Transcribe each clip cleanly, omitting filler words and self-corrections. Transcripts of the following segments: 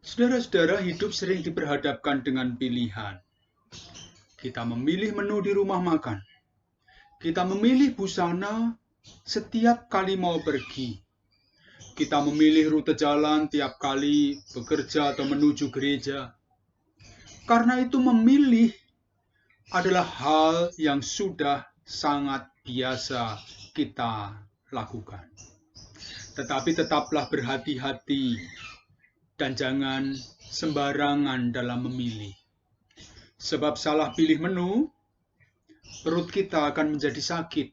Saudara-saudara, hidup sering diperhadapkan dengan pilihan. Kita memilih menu di rumah makan. Kita memilih busana setiap kali mau pergi. Kita memilih rute jalan tiap kali bekerja atau menuju gereja. Karena itu memilih adalah hal yang sudah sangat biasa kita lakukan. Tetapi tetaplah berhati-hati dan jangan sembarangan dalam memilih. Sebab salah pilih menu, perut kita akan menjadi sakit.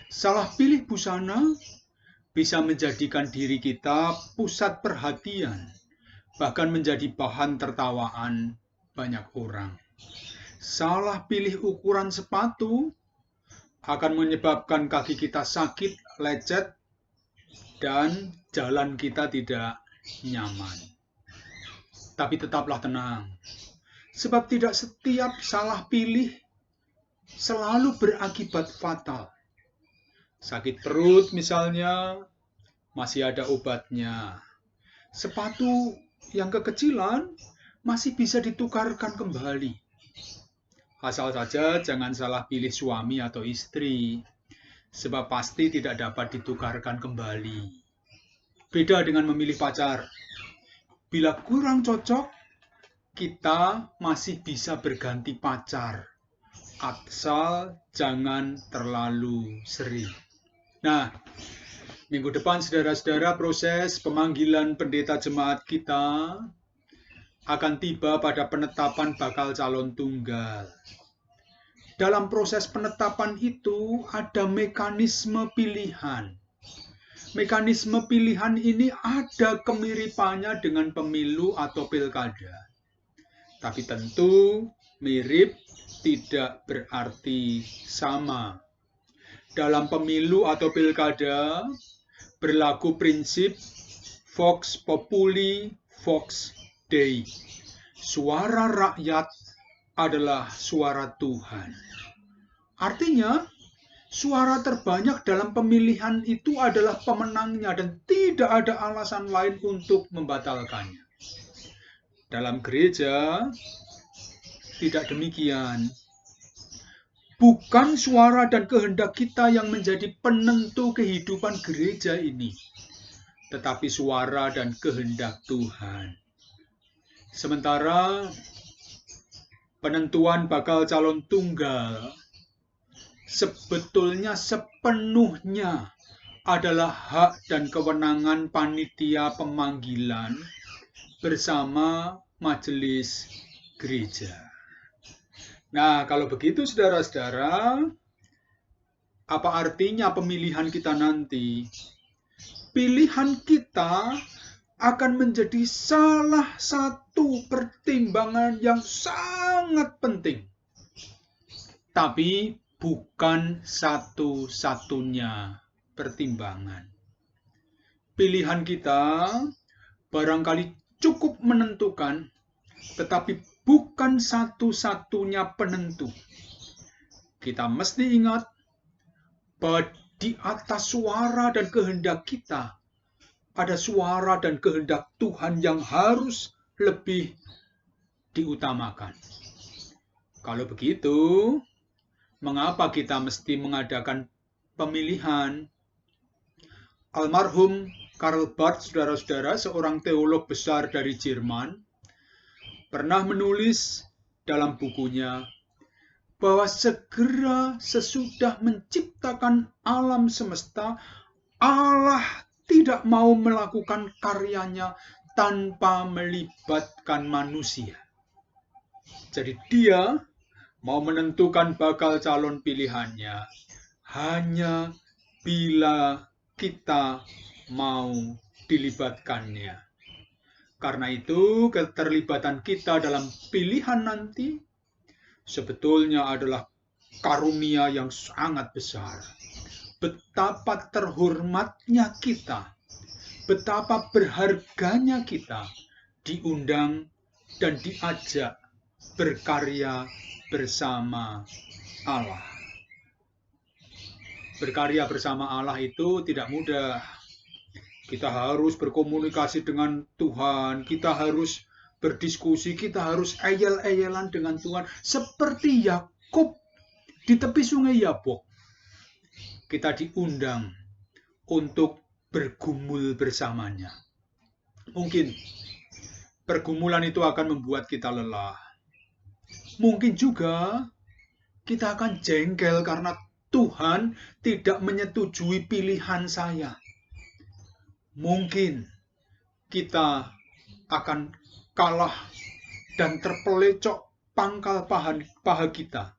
Salah pilih busana bisa menjadikan diri kita pusat perhatian, bahkan menjadi bahan tertawaan banyak orang. Salah pilih ukuran sepatu akan menyebabkan kaki kita sakit, lecet, dan jalan kita tidak nyaman. Tapi tetaplah tenang, sebab tidak setiap salah pilih selalu berakibat fatal. Sakit perut misalnya, masih ada obatnya. Sepatu yang kekecilan masih bisa ditukarkan kembali. Asal saja jangan salah pilih suami atau istri, sebab pasti tidak dapat ditukarkan kembali. Beda dengan memilih pacar. Bila kurang cocok, kita masih bisa berganti pacar. Asal jangan terlalu sering. Nah, minggu depan saudara-saudara proses pemanggilan pendeta jemaat kita akan tiba pada penetapan bakal calon tunggal. Dalam proses penetapan itu ada mekanisme pilihan. Mekanisme pilihan ini ada kemiripannya dengan pemilu atau pilkada. Tapi tentu mirip tidak berarti sama. Dalam pemilu atau pilkada berlaku prinsip Vox Populi, Vox Dei. Suara rakyat adalah suara Tuhan. Artinya, suara terbanyak dalam pemilihan itu adalah pemenangnya dan tidak ada alasan lain untuk membatalkannya. Dalam gereja, tidak demikian. Bukan suara dan kehendak kita yang menjadi penentu kehidupan gereja ini, tetapi suara dan kehendak Tuhan. Sementara penentuan bakal calon tunggal sebetulnya sepenuhnya adalah hak dan kewenangan panitia pemanggilan bersama majelis gereja. Nah, kalau begitu saudara-saudara, apa artinya pemilihan kita nanti? Pilihan kita akan menjadi salah satu pertimbangan yang sangat penting. Tapi bukan satu-satunya pertimbangan. Pilihan kita barangkali cukup menentukan, tetapi bukan satu-satunya penentu. Kita mesti ingat bahwa di atas suara dan kehendak kita, ada suara dan kehendak Tuhan yang harus lebih diutamakan. Kalau begitu, mengapa kita mesti mengadakan pemilihan? Almarhum Karl Barth, saudara-saudara, seorang teolog besar dari Jerman, pernah menulis dalam bukunya bahwa segera sesudah menciptakan alam semesta, Allah tidak mau melakukan karyanya tanpa melibatkan manusia. Jadi dia mau menentukan bakal calon pilihannya hanya bila kita mau dilibatkannya. Karena itu, keterlibatan kita dalam pilihan nanti sebetulnya adalah karunia yang sangat besar. Betapa terhormatnya kita, betapa berharganya kita diundang dan diajak berkarya bersama Allah. Berkarya bersama Allah itu tidak mudah. Kita harus berkomunikasi dengan Tuhan, kita harus berdiskusi, kita harus eyel-eyelan dengan Tuhan. Seperti Yakub di tepi sungai Yabok. Kita diundang untuk bergumul bersamanya. Mungkin pergumulan itu akan membuat kita lelah. Mungkin juga kita akan jengkel karena Tuhan tidak menyetujui pilihan saya. Mungkin kita akan kalah dan terpelecok pangkal paha kita.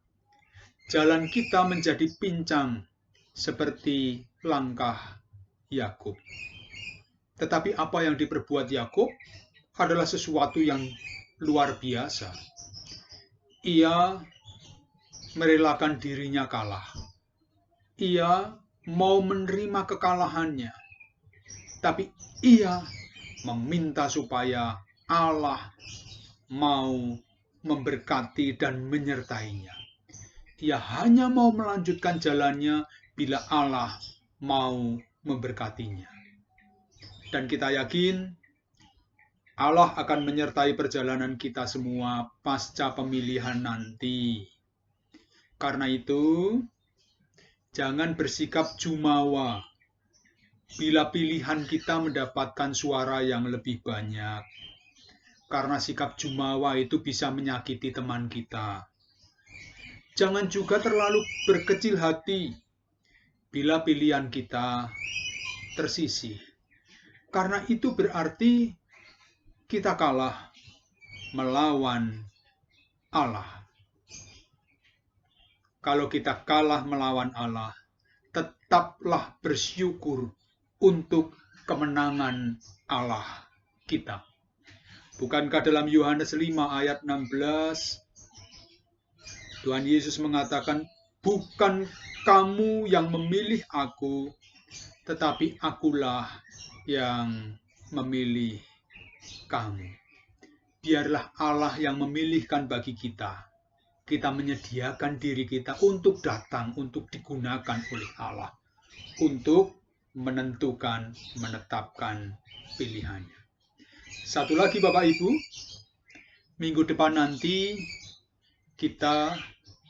Jalan kita menjadi pincang seperti langkah Yakub. Tetapi apa yang diperbuat Yakub adalah sesuatu yang luar biasa. Ia merelakan dirinya kalah. Ia mau menerima kekalahannya. Tapi ia meminta supaya Allah mau memberkati dan menyertainya. Ia hanya mau melanjutkan jalannya bila Allah mau memberkatinya. Dan kita yakin Allah akan menyertai perjalanan kita semua pasca pemilihan nanti. Karena itu, jangan bersikap jumawa bila pilihan kita mendapatkan suara yang lebih banyak. Karena sikap jumawa itu bisa menyakiti teman kita. Jangan juga terlalu berkecil hati bila pilihan kita tersisih. Karena itu berarti kita kalah melawan Allah. Kalau kita kalah melawan Allah, tetaplah bersyukur untuk kemenangan Allah kita. Bukankah dalam Yohanes 5 ayat 16, Tuhan Yesus mengatakan, bukan kamu yang memilih aku, tetapi akulah yang memilih kamu. Biarlah Allah yang memilihkan bagi kita. Kita menyediakan diri kita untuk datang, untuk digunakan oleh Allah. Untuk menentukan, menetapkan pilihannya. Satu lagi Bapak Ibu, minggu depan nanti kita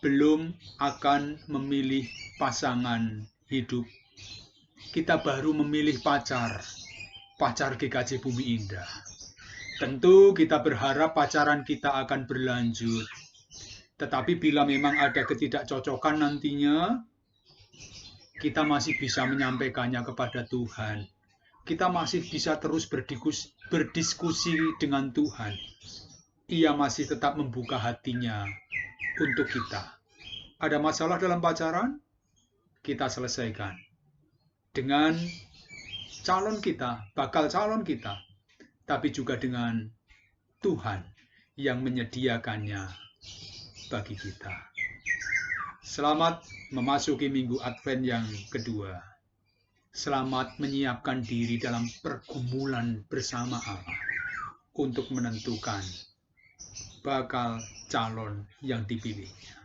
belum akan memilih pasangan hidup. Kita baru memilih pacar GKJ Bumi Indah. Tentu kita berharap pacaran kita akan berlanjut. Tetapi bila memang ada ketidakcocokan nantinya, kita masih bisa menyampaikannya kepada Tuhan. Kita masih bisa terus berdiskusi dengan Tuhan. Ia masih tetap membuka hatinya untuk kita. Ada masalah dalam pacaran? Kita selesaikan dengan calon kita, bakal calon kita, tapi juga dengan Tuhan yang menyediakannya bagi kita. Selamat memasuki minggu Advent yang kedua. Selamat menyiapkan diri dalam pergumulan bersama Allah untuk menentukan bakal calon yang dipilihnya.